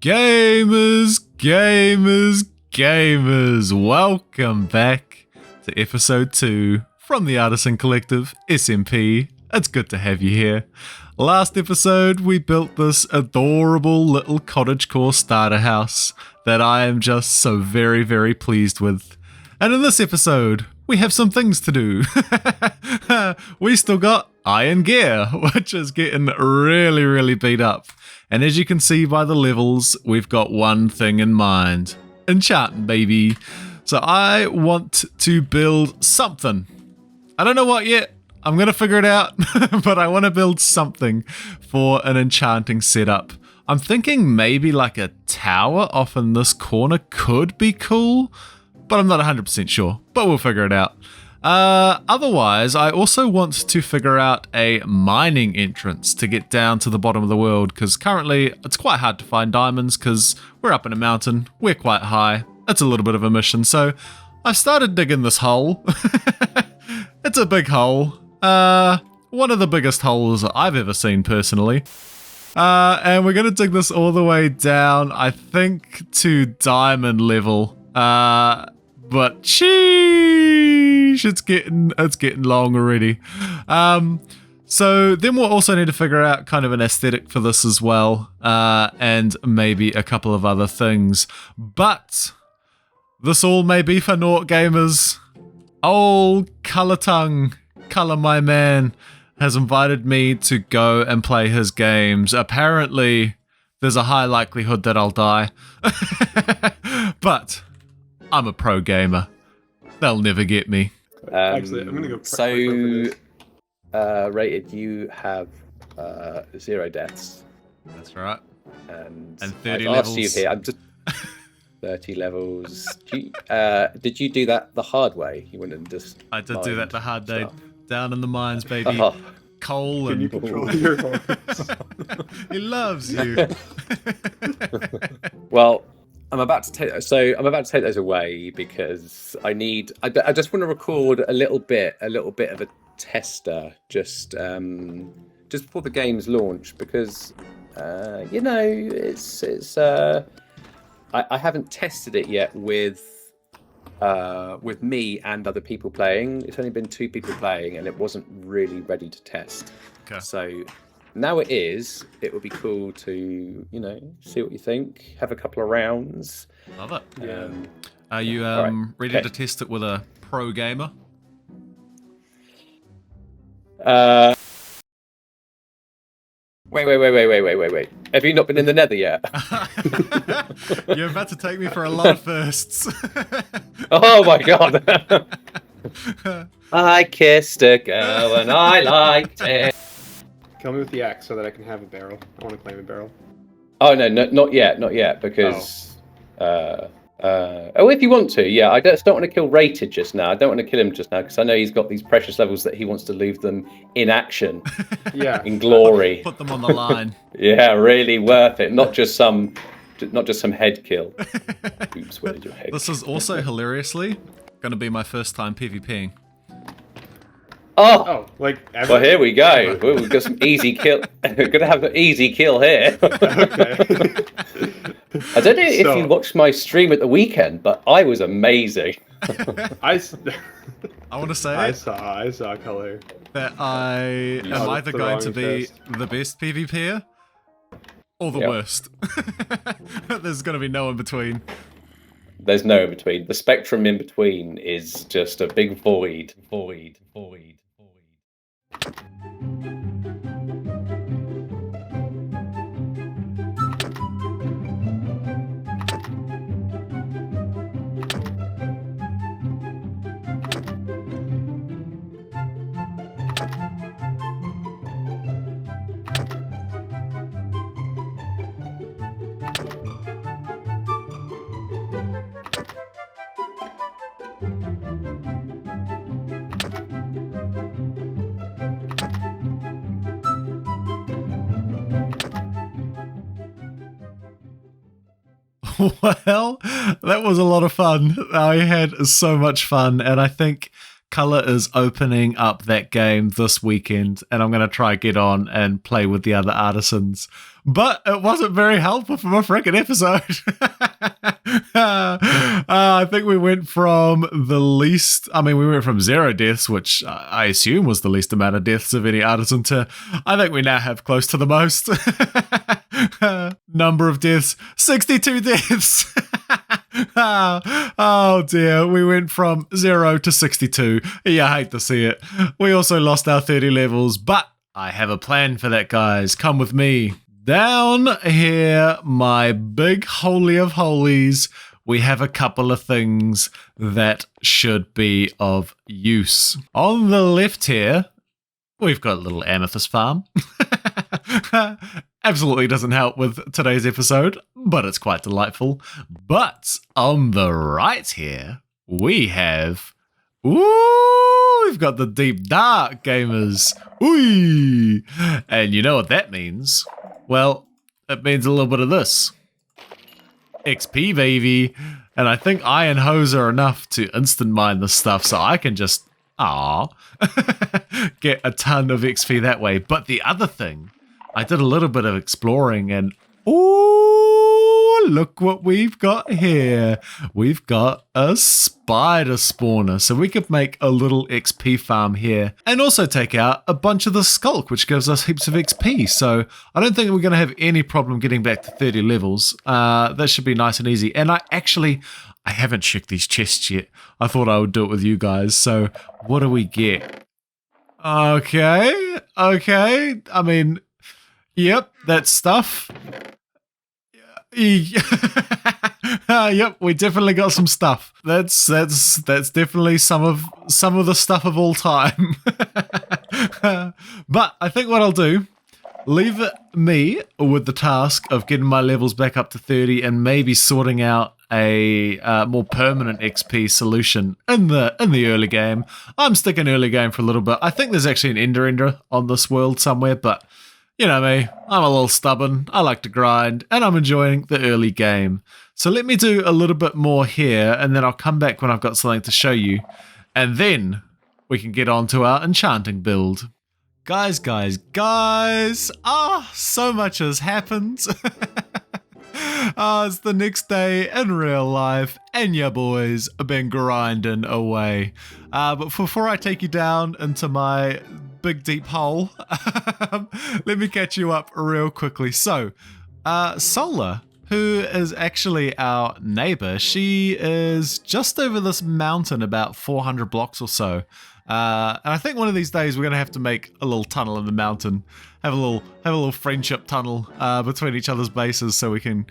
Gamers, welcome back to episode 2 from the Artisan Collective, SMP. It's good to have you here. Last episode, we built this adorable little cottagecore starter house that I am just so very, very pleased with. And in this episode, we have some things to do. We still got iron gear, which is getting really, really beat up. And as you can see by the levels, we've got one thing in mind. Enchanting, baby. So I want to build something. I don't know what yet. I'm going to figure it out. But I want to build something for an enchanting setup. I'm thinking maybe like a tower off in this corner could be cool. But I'm not 100% sure. But we'll figure it out. Otherwise, I also want to figure out a mining entrance to get down to the bottom of the world, because currently it's quite hard to find diamonds because we're up in a mountain, we're quite high, it's a little bit of a mission, so I've started digging this hole. It's a big hole, one of the biggest holes I've ever seen personally. And we're going to dig this all the way down, I think, to diamond level. But sheesh, it's getting long already. So then we'll also need to figure out kind of an aesthetic for this as well, and maybe a couple of other things. But this all may be for naught, gamers. Old Colour Tongue, Colour my man, has invited me to go and play his games. Apparently, there's a high likelihood that I'll die. But I'm a pro gamer. They'll never get me. Actually, I'm gonna go. Rated, you have 0 deaths. That's right. And 30 I've levels. asked you here. I'm just 30 levels. Did you do that the hard way? You went and just. I did do that the hard day. stuff. Down in the mines, baby. Oh. Coal Can and you control your horse? he loves you. Well, I'm about to take those away because I just want to record a little bit of a tester just before the game's launch, because it's I haven't tested it yet with me and other people playing. It's only been 2 people playing and it wasn't really ready to test. Okay. So now it is. It would be cool to, see what you think. Have a couple of rounds. Love it. Yeah. Are you right. ready Okay. to test it with a pro gamer? Wait. Have you not been in the Nether yet? You're about to take me for a lot of firsts. Oh my god. I kissed a girl and I liked it. Kill me with the axe so that I can have a barrel. I want to claim a barrel. Oh no, not yet, because if you want to, yeah. I just don't want to kill Rated just now. I don't want to kill him just now because I know he's got these precious levels that he wants to leave them in action, Yeah. in glory. Put them on the line. Yeah, really worth it. Not just some head kill. Oops, where did your head? This is also hilariously going to be my first time PvPing. Oh, like. Ever? well, here we go. We've got some easy kill. We're gonna have an easy kill here. Okay. I don't know if you watched my stream at the weekend, but I was amazing. I want to say I saw color. that I am Oh, either the going wrong to be test. the best PvPer or the Yep. worst. There's going to be no in between. There's no in between. The spectrum in between is just a big void. Well, that was a lot of fun. I had so much fun, and I think Colour is opening up that game this weekend, and I'm going to try get on and play with the other artisans. but it wasn't very helpful for my freaking episode. I think we went from we went from 0 deaths, which I assume was the least amount of deaths of any artisan, to I think we now have close to the most. Number of deaths, 62 deaths. Oh dear, we went from 0 to 62. Yeah, I hate to see it. We also lost our 30 levels, but I have a plan for that, guys. Come with me. Down here, my big holy of holies, we have a couple of things that should be of use. On the left here, we've got a little amethyst farm. Absolutely doesn't help with today's episode, but it's quite delightful. But on the right here, we have... Ooh, we've got the deep dark gamers. Ooh. And you know what that means? Well, it means a little bit of this. XP, baby. And I think iron hose are enough to instant mine this stuff, so I can just, get a ton of XP that way. But the other thing, I did a little bit of exploring and, ooh, look what we've got here. We've got a spider spawner, so we could make a little XP farm here and also take out a bunch of the sculk, which gives us heaps of XP. So I don't think we're going to have any problem getting back to 30 levels. That should be nice and easy. And I haven't checked these chests yet. I thought I would do it with you guys. So what do we get? Okay. I mean, yep, that's stuff. Yep, we definitely got some stuff. That's definitely some of the stuff of all time. But I think what I'll do, leave me with the task of getting my levels back up to 30 and maybe sorting out a more permanent XP solution in the early game. I'm sticking early game for a little bit. I think there's actually an ender on this world somewhere, but you know me, I'm a little stubborn, I like to grind, and I'm enjoying the early game. So let me do a little bit more here, and then I'll come back when I've got something to show you, and then we can get on to our enchanting build. Guys, so much has happened. It's the next day in real life, and ya boys have been grinding away. But before I take you down into my big deep hole, let me catch you up real quickly. So, Solar, who is actually our neighbor, she is just over this mountain about 400 blocks or so. And I think one of these days we're going to have to make a little tunnel in the mountain, have a little friendship tunnel between each other's bases so we can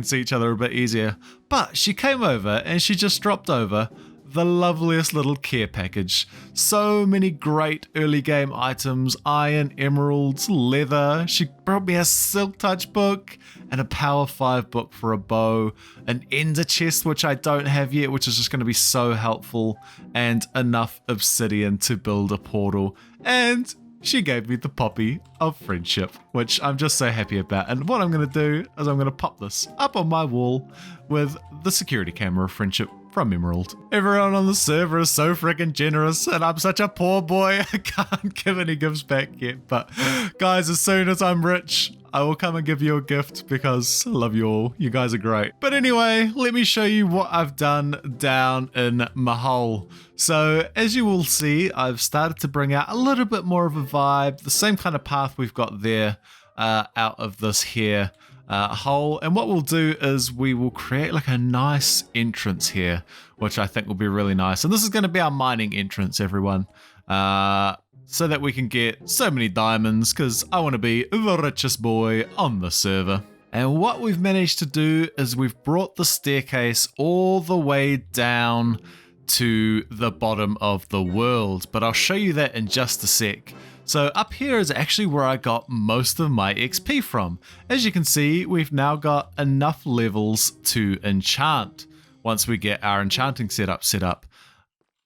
see each other a bit easier. But she came over and she just dropped over the loveliest little care package. So many great early game items, iron, emeralds, leather. She brought me a Silk Touch book and a Power 5 book for a bow, an ender chest which I don't have yet, which is just going to be so helpful, and enough obsidian to build a portal. And she gave me the poppy of friendship, which I'm just so happy about. And what I'm going to do is I'm going to pop this up on my wall with the security camera of friendship from Emerald. Everyone on the server is so freaking generous, and I'm such a poor boy. I can't give any gifts back yet. But guys, as soon as I'm rich, I will come and give you a gift because I love you all. You guys are great. But anyway, let me show you what I've done down in my hole. So as you will see, I've started to bring out a little bit more of a vibe, the same kind of path we've got there out of this here hole. And what we'll do is we will create like a nice entrance here, which I think will be really nice. And this is going to be our mining entrance, everyone. So that we can get so many diamonds, because I want to be the richest boy on the server. And what we've managed to do is we've brought the staircase all the way down to the bottom of the world, but I'll show you that in just a sec. So up here is actually where I got most of my XP from. As you can see, we've now got enough levels to enchant once we get our enchanting setup set up.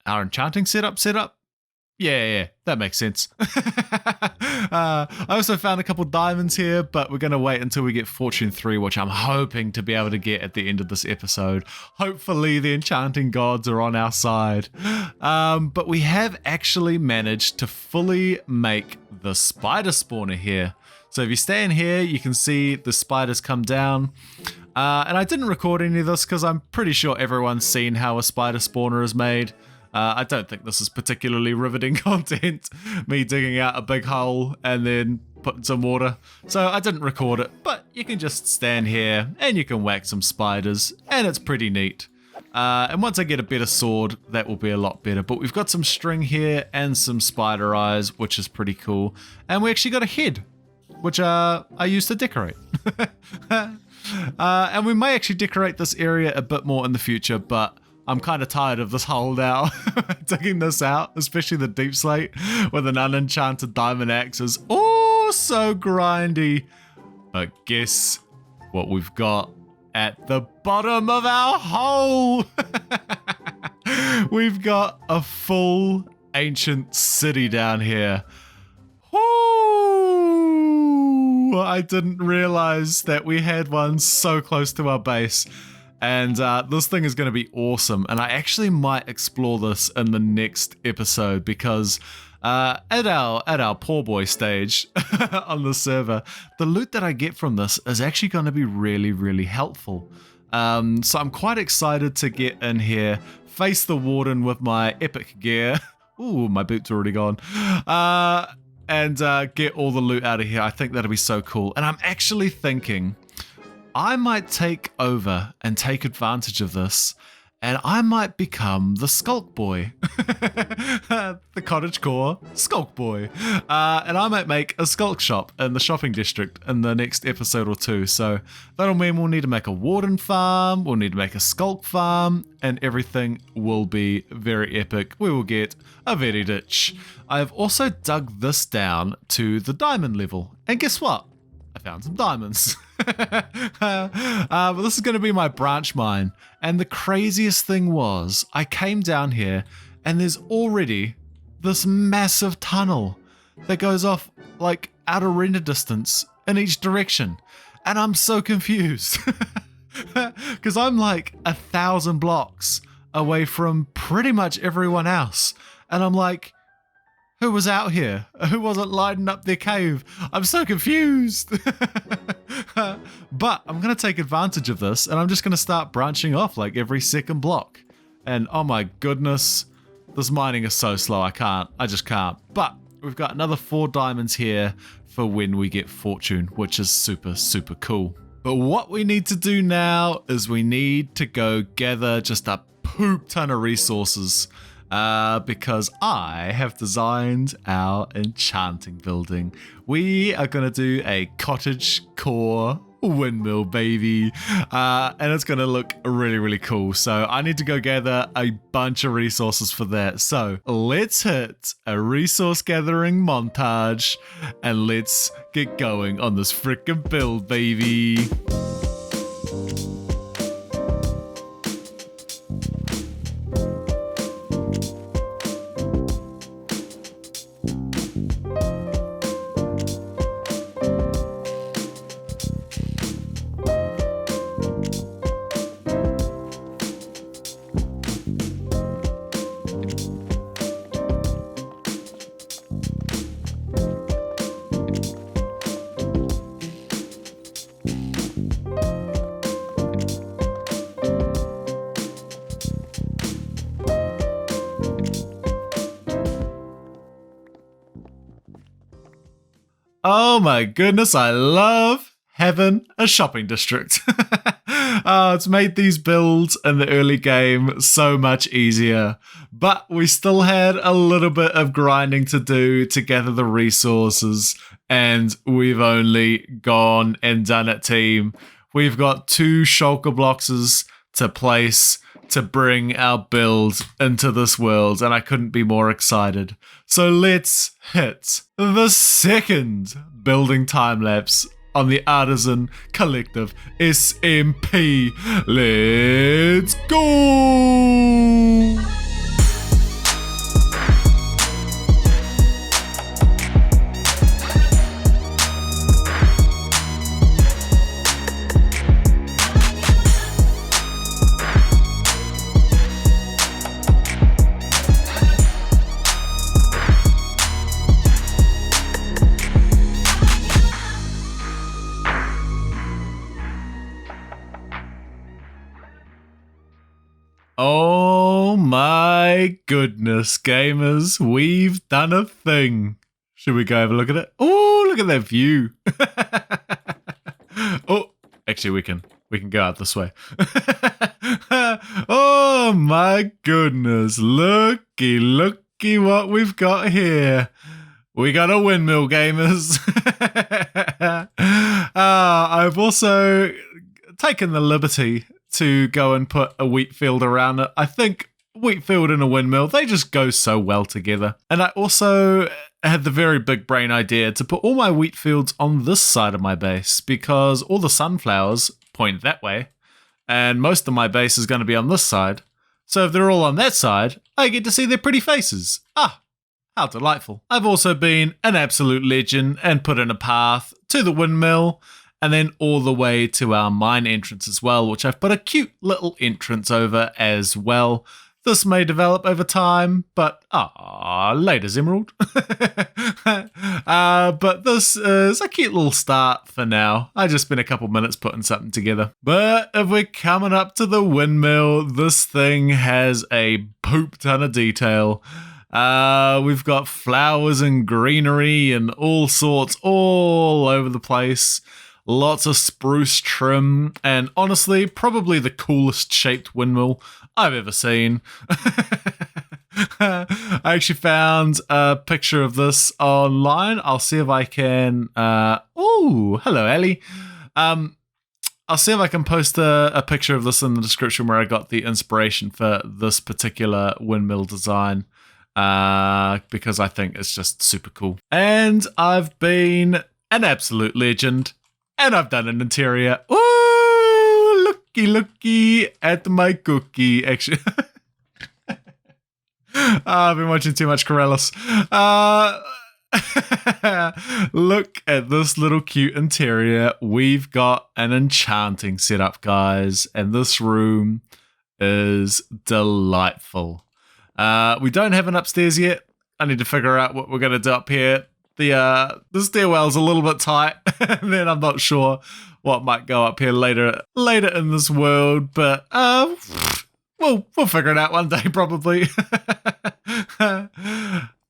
Our enchanting setup set up? Yeah, that makes sense. I also found a couple diamonds here, but we're going to wait until we get Fortune 3, which I'm hoping to be able to get at the end of this episode. Hopefully the enchanting gods are on our side. But we have actually managed to fully make the spider spawner here. So if you stand here, you can see the spiders come down. And I didn't record any of this because I'm pretty sure everyone's seen how a spider spawner is made. I don't think this is particularly riveting content, me digging out a big hole and then putting some water. So I didn't record it, but you can just stand here and you can whack some spiders, and it's pretty neat. And once I get a better sword, that will be a lot better. But we've got some string here and some spider eyes, which is pretty cool. And we actually got a head, which I used to decorate. And we may actually decorate this area a bit more in the future, but I'm kind of tired of this hole now. Digging this out, especially the deep slate with an unenchanted diamond axe is oh so grindy. But guess what we've got at the bottom of our hole? We've got a full ancient city down here. Woo! I didn't realize that we had one so close to our base. And this thing is going to be awesome. And I actually might explore this in the next episode because at our poor boy stage on the server, the loot that I get from this is actually going to be really, really helpful. So I'm quite excited to get in here, face the warden with my epic gear. Ooh, my boot's already gone. And get all the loot out of here. I think that'll be so cool. And I'm actually thinking I might take over and take advantage of this, and I might become the sculk boy. The cottagecore sculk boy. And I might make a sculk shop in the shopping district in the next episode or two. So that'll mean we'll need to make a warden farm, we'll need to make a sculk farm, and everything will be very epic. We will get a very rich. I've also dug this down to the diamond level. And guess what? I found some diamonds. But this is going to be my branch mine. And the craziest thing was, I came down here and there's already this massive tunnel that goes off like out of render distance in each direction. And I'm so confused. Because I'm like 1,000 blocks away from pretty much everyone else. And I'm like, who was out here? Who wasn't lighting up their cave? I'm so confused. But I'm going to take advantage of this and I'm just going to start branching off like every second block. And oh my goodness, this mining is so slow. I just can't. But we've got another 4 diamonds here for when we get fortune, which is super, super cool. But what we need to do now is we need to go gather just a poop ton of resources. Because I have designed our enchanting building. We are going to do a cottagecore windmill, baby. And it's going to look really, really cool. So I need to go gather a bunch of resources for that. So let's hit a resource gathering montage and let's get going on this freaking build, baby. Oh my goodness, I love having a shopping district. It's made these builds in the early game so much easier, but we still had a little bit of grinding to do to gather the resources, and we've only gone and done it, team. We've got 2 shulker blocks to place to bring our build into this world, and I couldn't be more excited. So let's hit the second building time lapse on the Artisan Collective SMP. Let's go! Oh my goodness, gamers. We've done a thing. Should we go have a look at it? Oh, look at that view. Oh, actually we can go out this way. Oh my goodness. Looky what we've got here. We got a windmill, gamers. I've also taken the liberty to go and put a wheat field around it. I think wheat field and a windmill, they just go so well together. And I also had the very big brain idea to put all my wheat fields on this side of my base because all the sunflowers point that way and most of my base is going to be on this side. So if they're all on that side, I get to see their pretty faces. Ah, how delightful. I've also been an absolute legend and put in a path to the windmill and then all the way to our mine entrance as well, which I've put a cute little entrance over as well. This may develop over time, but later's Emerald. But this is a cute little start for now. I just spent a couple minutes putting something together. But if we're coming up to the windmill, this thing has a poop ton of detail. We've got flowers and greenery and all sorts all over the place. Lots of spruce trim, and honestly, probably the coolest shaped windmill I've ever seen. I actually found a picture of this online. I'll see if I can... hello, Ellie. I'll see if I can post a picture of this in the description where I got the inspiration for this particular windmill design. Because I think it's just super cool. And I've been an absolute legend. And I've done an interior. Ooh, looky at my cookie. Actually, I've been watching too much Corellis. Look at this little cute interior. We've got an enchanting setup, guys. And this room is delightful. We don't have an upstairs yet. I need to figure out what we're going to do up here. The stairwell's a little bit tight, and then I'm not sure what might go up here later in this world, but we'll figure it out one day probably. But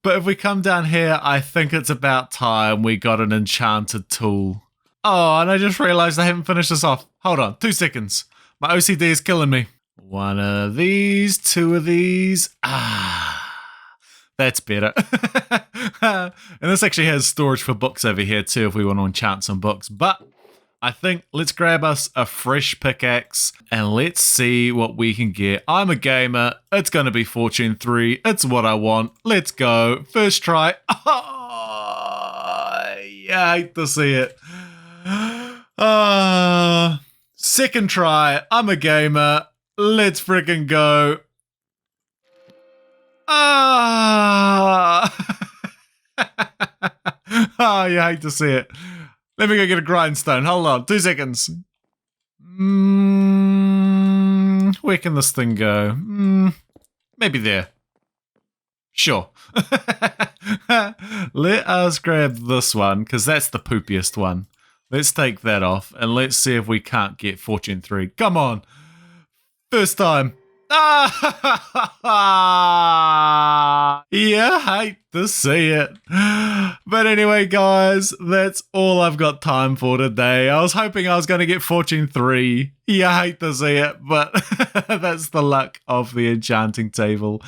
if we come down here, I think it's about time we got an enchanted tool. Oh, and I just realized I haven't finished this off. Hold on, 2 seconds. My OCD is killing me. 1 of these, 2 of these. That's better. And this actually has storage for books over here too if we want to enchant some books. But I think let's grab us a fresh pickaxe and let's see what we can get. I'm a gamer. It's going to be Fortune 3. It's what I want. Let's go. First try. Oh, yeah, I hate to see it. Second try. I'm a gamer. Let's freaking go. Oh, you hate to see it. Let me go get a grindstone. Hold on, 2 seconds. Where can this thing go? Maybe there. Sure. Let us grab this one, because that's the poopiest one. Let's take that off, and let's see if we can't get Fortune 3. Come on. First time. Yeah, hate to see it. But anyway, guys, that's all I've got time for today. I was hoping I was going to get Fortune 3. Yeah, hate to see it, but that's the luck of the enchanting table.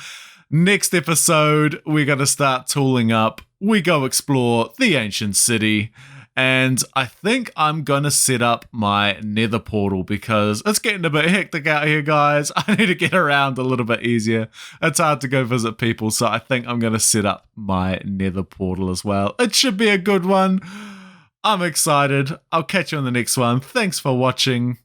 Next episode, we're going to start tooling up. We go explore the ancient city. And I think I'm going to set up my nether portal because it's getting a bit hectic out here, guys. I need to get around a little bit easier. It's hard to go visit people, so I think I'm going to set up my nether portal as well. It should be a good one. I'm excited. I'll catch you on the next one. Thanks for watching.